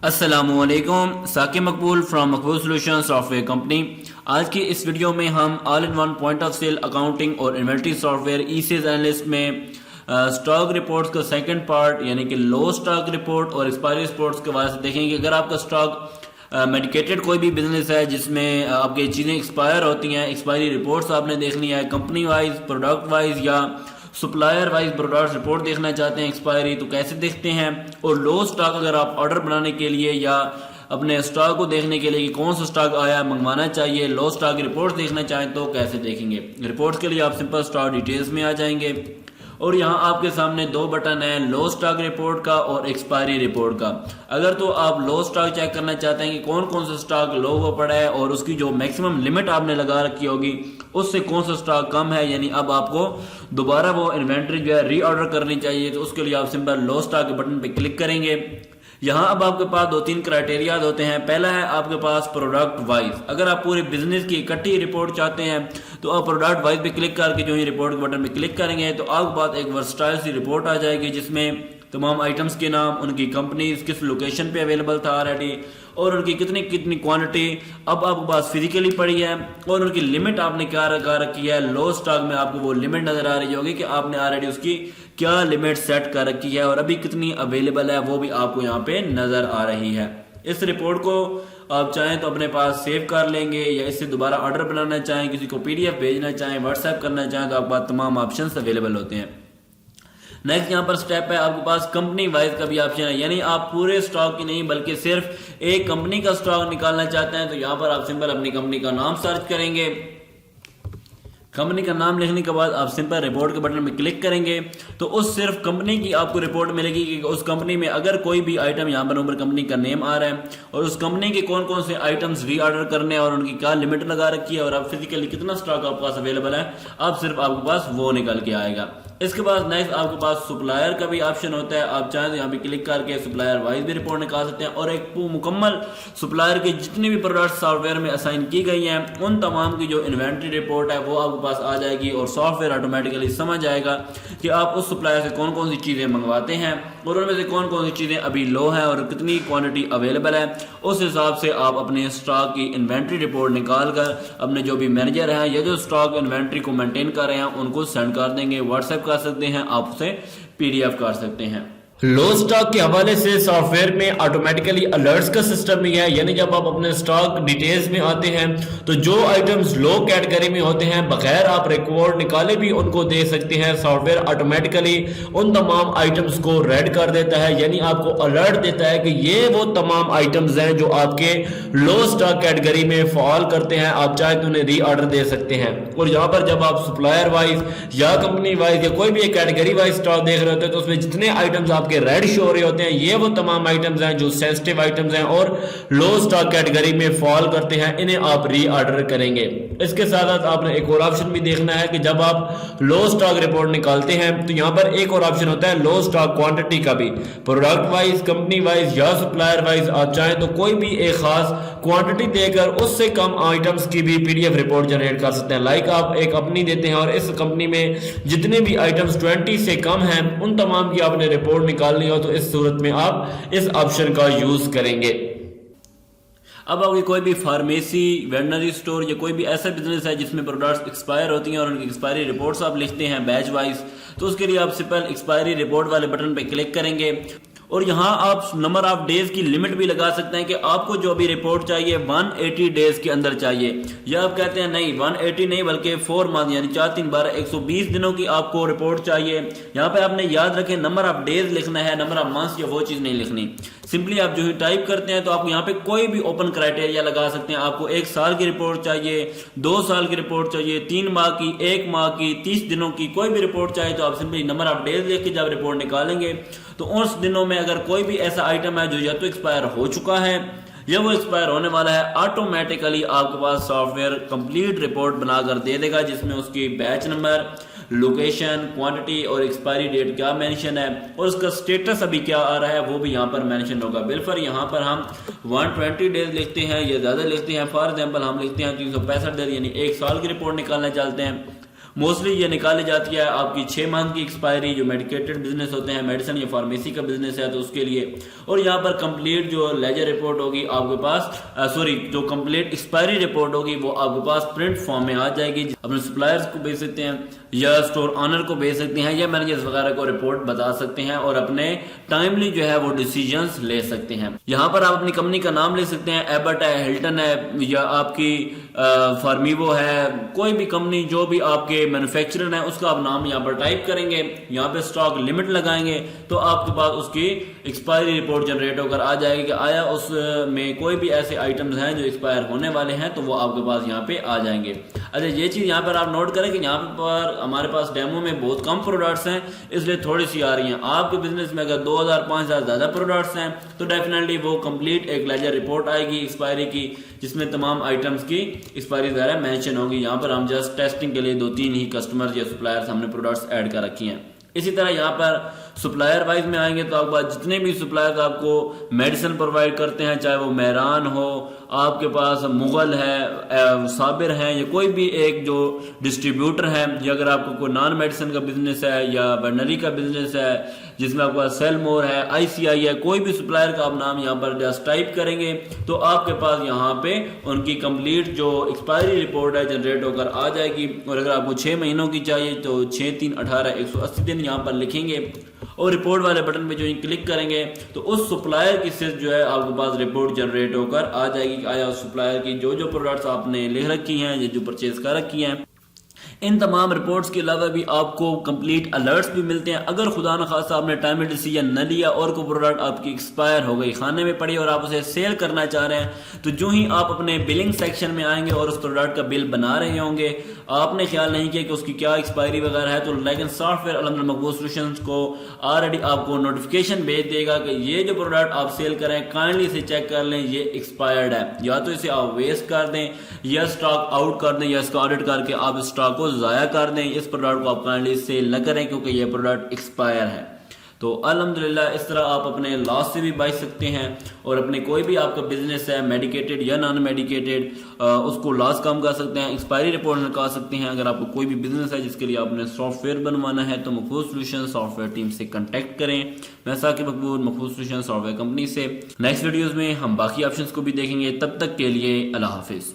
अस्सलामुअलैकुम, साकिब मकबूल from Maqbool solution software company. आज की इस वीडियो में हम all in one point of sale accounting और इन्वेंटरी सॉफ्टवेयर ईसीएस एनालिस्ट में स्टॉक रिपोर्ट्स का सेकंड पार्ट यानी कि लो स्टॉक रिपोर्ट और एक्सपायरी रिपोर्ट्स के बारे में देखेंगे। अगर आपका स्टॉक मेडिकेटेड कोई भी बिजनेस है जिसमें आपकी चीज़ें एक्सपायर होती हैं, एक्सपायरी रिपोर्ट्स आपने देखनी है कंपनी वाइज, प्रोडक्ट वाइज या सप्लायर वाइज प्रोडक्ट रिपोर्ट देखना चाहते हैं एक्सपायरी, तो कैसे देखते हैं। और लो स्टॉक अगर आप ऑर्डर बनाने के लिए या अपने स्टॉक को देखने के लिए कि कौन सा स्टॉक आया मंगवाना चाहिए, लो स्टॉक रिपोर्ट देखना चाहें तो कैसे देखेंगे। रिपोर्ट्स के लिए आप सिंपल स्टॉक डिटेल्स में आ जाएंगे और यहाँ आपके सामने दो बटन है, लो स्टॉक रिपोर्ट का और एक्सपायरी रिपोर्ट का। अगर तो आप लो स्टॉक चेक करना चाहते हैं कि कौन कौन सा स्टॉक लो हुआ पड़ा है और उसकी जो मैक्सिमम लिमिट आपने लगा रखी होगी उससे कौन सा स्टॉक कम है, यानी अब आपको दोबारा वो इन्वेंट्री जो है रीऑर्डर करनी चाहिए, तो उसके लिए आप सिंपल लो स्टॉक के बटन पे क्लिक करेंगे। यहाँ अब आपके पास दो तीन क्राइटेरिया होते हैं। पहला है आपके पास प्रोडक्ट वाइज। अगर आप पूरे बिजनेस की इकट्ठी रिपोर्ट चाहते हैं तो आप प्रोडक्ट वाइज पे क्लिक करके जो ही रिपोर्ट के बटन पे क्लिक करेंगे तो आपके पास एक वर्सटाइल सी रिपोर्ट आ जाएगी जिसमें तमाम आइटम्स के नाम, उनकी कंपनीज किस लोकेशन पे अवेलेबल था ऑलरेडी और उनकी कितनी कितनी क्वांटिटी अब आपके पास फिजिकली पड़ी है और उनकी लिमिट आपने क्या लगा रखी है। लो स्टॉक में आपको वो लिमिट नजर आ रही होगी कि आपने ऑलरेडी उसकी क्या लिमिट सेट कर रखी है और अभी कितनी अवेलेबल है वो भी आपको यहाँ पे नजर आ रही है। इस रिपोर्ट को आप चाहें तो अपने पास सेव कर लेंगे या इससे दोबारा ऑर्डर बनाना चाहें, किसी को पीडीएफ भेजना चाहें, व्हाट्सएप करना चाहें तो आपके पास तमाम ऑप्शन अवेलेबल होते हैं। नेक्स्ट यहाँ पर स्टेप है आपके पास कंपनी वाइज का भी ऑप्शन है, यानी आप पूरे स्टॉक की नहीं बल्कि सिर्फ एक कंपनी का स्टॉक निकालना चाहते हैं तो यहाँ पर आप सिंपल अपनी कंपनी का नाम सर्च करेंगे। कंपनी का नाम लिखने के बाद आप सिंपल रिपोर्ट के बटन में क्लिक करेंगे तो उस सिर्फ कंपनी की आपको रिपोर्ट मिलेगी कि उस कंपनी में अगर कोई भी आइटम यहाँ पर ऊपर कंपनी का नेम आ रहा है और उस कंपनी के कौन कौन से आइटम्स रीऑर्डर करने हैं और उनकी क्या लिमिट लगा रखी है और आप फिजिकली कितना स्टॉक आपके पास अवेलेबल है, आप सिर्फ आपके पास वो निकल के आएगा। इसके बाद नेक्स्ट आपके पास सप्लायर का भी ऑप्शन होता है। आप चाहें तो यहाँ पे क्लिक करके सप्लायर वाइज भी रिपोर्ट निकाल सकते हैं और एक मुकम्मल सप्लायर की जितनी भी प्रोडक्ट सॉफ्टवेयर में असाइन की गई हैं उन तमाम की जो इन्वेंट्री रिपोर्ट है वो आपके पास आ जाएगी और सॉफ्टवेयर ऑटोमेटिकली समझ जाएगा कि आप उस सप्लायर से कौन कौन सी चीजें मंगवाते हैं और उनमें से कौन कौन सी चीजें अभी लो है और कितनी क्वांटिटी अवेलेबल है। उस हिसाब से आप अपने स्टॉक की इन्वेंट्री रिपोर्ट निकाल कर अपने जो भी मैनेजर हैं या जो स्टॉक इन्वेंट्री को मेंटेन कर रहे हैं उनको सेंड कर देंगे, व्हाट्सएप कर सकते हैं, आप उसे पीडीएफ कर सकते हैं। लो स्टॉक के हवाले से सॉफ्टवेयर में ऑटोमेटिकली अलर्ट्स का सिस्टम भी है, यानी जब आप अपने स्टॉक डिटेल्स में आते हैं तो जो आइटम्स लो कैटेगरी में होते हैं बगैर आप रिकॉर्ड निकाले भी उनको दे सकते हैं। सॉफ्टवेयर ऑटोमेटिकली उन तमाम आइटम्स को रेड कर देता है, यानी आपको अलर्ट देता है कि ये वो तमाम आइटम्स हैं जो आपके लो स्टॉक कैटेगरी में फॉल करते हैं, आप चाहे तो उन्हें री ऑर्डर दे सकते हैं। और यहाँ पर जब आप सप्लायर वाइज या कंपनी वाइज या कोई भी एक कैटेगरी वाइज स्टॉक देख रहे होते हैं तो उसमें जितने आइटम्स के रेड शो हो रहे होते हैं ये वो तमाम आइटम्स हैं जो सेंसिटिव आइटम्स हैं और लो स्टॉक कैटेगरी में फॉल करते हैं, इन्हें आप री ऑर्डर करेंगे। इसके साथ साथ आपने एक और ऑप्शन भी देखना है कि जब आप लो स्टॉक रिपोर्ट निकालते हैं तो यहां पर एक और ऑप्शन होता है लो स्टॉक क्वांटिटी का भी। प्रोडक्ट वाइज, कंपनी वाइज या सप्लायर वाइज आप चाहें तो कोई भी एक खास क्वांटिटी देकर उससे कम आइटम्स की भी पीडीएफ रिपोर्ट जनरेट कर सकते हैं। लाइक आप एक कंपनी देते हैं और इस कंपनी में जितने भी आइटम्स 20 से कम हैं उन तमाम की आपने रिपोर्ट निकालनी हो तो इस सूरत में आप इस ऑप्शन का यूज करेंगे। अब आपकी कोई भी फार्मेसी, वेटनरी स्टोर या कोई भी ऐसा बिजनेस है जिसमें प्रोडक्ट्स एक्सपायर होती हैं और उनकी एक्सपायरी रिपोर्ट्स आप लिखते हैं बैच वाइज, तो उसके लिए आप सिंपल एक्सपायरी रिपोर्ट वाले बटन पे क्लिक करेंगे और यहाँ आप नंबर ऑफ डेज की लिमिट भी लगा सकते हैं कि आपको जो भी रिपोर्ट चाहिए 180 डेज के अंदर चाहिए, या आप कहते हैं नहीं 180 नहीं बल्कि 4 मंथ यानी 4 3 12 120 दिनों की आपको रिपोर्ट चाहिए। यहाँ पे आपने याद रखें नंबर ऑफ डेज लिखना है, नंबर ऑफ मंथ्स या वो चीज नहीं लिखनी। सिंपली आप जो ही टाइप करते हैं तो आप यहाँ पे कोई भी ओपन क्राइटेरिया लगा सकते हैं। आपको 1 साल की रिपोर्ट चाहिए, 2 साल की रिपोर्ट चाहिए, 3 माह की, 1 माह की, 30 दिनों की, कोई भी रिपोर्ट चाहिए तो आप सिंपली नंबर ऑफ डेज लिख के जब रिपोर्ट निकालेंगे तो उस दिनों में अगर कोई भी ऐसा आइटम है जो या तो एक्सपायर हो चुका है या वो एक्सपायर होने वाला है, ऑटोमेटिकली आपके पास सॉफ्टवेयर कंप्लीट रिपोर्ट बनाकर दे देगा जिसमें उसकी बैच नंबर, लोकेशन, क्वांटिटी और एक्सपायरी डेट क्या मेंशन है और उसका स्टेटस अभी क्या आ रहा है वो भी यहाँ पर मेंशन होगा। बिल्कुल यहाँ पर हम 120 डेज लिखते हैं या ज्यादा लिखते हैं, फॉर एग्जांपल हम लिखते हैं 365 दिन यानी 1 साल की रिपोर्ट निकालना चाहते हैं मोस्टली ये निकाली जाती है आपकी 6 मंथ की एक्सपायरी, जो मेडिकेटेड बिजनेस होते हैं, मेडिसिन या फार्मेसी का बिजनेस है तो उसके लिए। और यहाँ पर कंप्लीट जो लेजर रिपोर्ट होगी आपके पास, जो कंप्लीट एक्सपायरी रिपोर्ट होगी वो आपके पास प्रिंट फॉर्म में आ जाएगी। अपने सप्लायर्स को भेज सकते हैं या स्टोर ऑनर को भेज सकते हैं या मैनेजर्स वगैरह को रिपोर्ट बता सकते हैं और अपने टाइमली जो है वो डिसीजंस ले सकते हैं। यहाँ पर आप अपनी कंपनी का नाम ले सकते हैं, एबर्ट है, हिल्टन है या आपकी फार्मीवो है, कोई भी कंपनी जो भी आपके मैन्युफैक्चरर है उसका आप नाम यहाँ पर टाइप करेंगे, यहाँ पे स्टॉक लिमिट लगाएंगे तो आपके पास उसकी एक्सपायरी रिपोर्ट जनरेट होकर आ जाएगी कि आया उसमें कोई भी ऐसे आइटम्स हैं जो एक्सपायर होने वाले हैं तो वो आपके पास यहाँ पे आ जाएंगे। अच्छा, ये चीज यहाँ पर आप नोट करें कि यहाँ पर हमारे पास डेमो में बहुत कम प्रोडक्ट्स हैं इसलिए थोड़ी सी आ रही हैं। आपके बिजनेस में अगर 2000 5000 ज्यादा प्रोडक्ट्स हैं तो डेफिनेटली वो कंप्लीट एक लेजर रिपोर्ट आएगी एक्सपायरी की, जिसमें तमाम आइटम्स की एक्सपायरी वगैरह मेंशन होगी। यहाँ पर हम जस्ट टेस्टिंग के लिए 2-3 ही कस्टमर्स या सप्लायर्स हमने प्रोडक्ट्स ऐड कर रखी हैं। इसी तरह यहाँ पर सप्लायर वाइज में आएंगे तो आपके पास जितने भी सप्लायर्स आपको मेडिसिन प्रोवाइड करते हैं, चाहे वो मेहरान हो, आपके पास मुगल है, साबिर है या कोई भी एक जो डिस्ट्रीब्यूटर है, या अगर आपको कोई नॉन मेडिसिन का बिजनेस है या वेटनरी का बिजनेस है जिसमें आपके पास सेलमोर है, ICI है, कोई भी सप्लायर का आप नाम यहाँ पर जस्ट टाइप करेंगे तो आपके पास यहाँ पे उनकी कंप्लीट जो एक्सपायरी रिपोर्ट है जनरेट होकर आ जाएगी। और अगर आपको 6 महीनों की चाहिए तो 6 3 18 180 दिन यहाँ पर लिखेंगे और रिपोर्ट वाले बटन पे जो क्लिक करेंगे तो उस सप्लायर की से जो है आपके पास रिपोर्ट जनरेट होकर आ जाएगी कि आया उस सप्लायर की जो जो प्रोडक्ट्स आपने लिख रखी हैं या जो परचेज कर रखी हैं। इन तमाम रिपोर्ट्स के अलावा भी आपको कंप्लीट अलर्ट्स भी मिलते हैं। अगर खुदा न खासा आपने टाइमली डिसीजन न लिया और कोई प्रोडक्ट आपकी एक्सपायर हो गई, खाने में पड़ी और आप उसे सेल करना चाह रहे हैं तो जो ही आप अपने बिलिंग सेक्शन में आएंगे और उस प्रोडक्ट का बिल बना रहे होंगे, आपने ख्याल नहीं किया कि उसकी क्या एक्सपायरी वगैरह है, तो लेकिन सॉफ्टवेयर अल्हम्दुलिल्लाह मकबूल सॉल्यूशंस को ऑलरेडी आपको नोटिफिकेशन भेज देगा कि ये जो प्रोडक्ट आप सेल करें काइंडली से चेक कर लें ये एक्सपायर्ड है, या तो इसे आप वेस्ट कर दें या स्टॉक आउट कर दें या इसका ऑडिट करके आप स्टॉक को जाया कर दें। इस प्रोडक्ट को आप काइंडली सेल न करें क्योंकि ये प्रोडक्ट एक्सपायर है। तो अल्हम्दुलिल्लाह इस तरह आप अपने लॉस से भी बच सकते हैं और अपने कोई भी आपका बिजनेस है मेडिकेटेड या नॉन मेडिकेटेड उसको लॉस कम कर सकते हैं, एक्सपायरी रिपोर्ट निकाल सकते हैं। अगर आपको कोई भी बिजनेस है जिसके लिए आपने सॉफ्टवेयर बनवाना है तो मखफूज सॉल्यूशन सॉफ्टवेयर टीम से कांटेक्ट करें। मैं साकिब मकबूल, मखफूज सॉल्यूशन सॉफ्टवेयर कंपनी से। नेक्स्ट वीडियोस में हम बाकी ऑप्शंस को भी देखेंगे। तब तक के लिए अल्लाह हाफिज।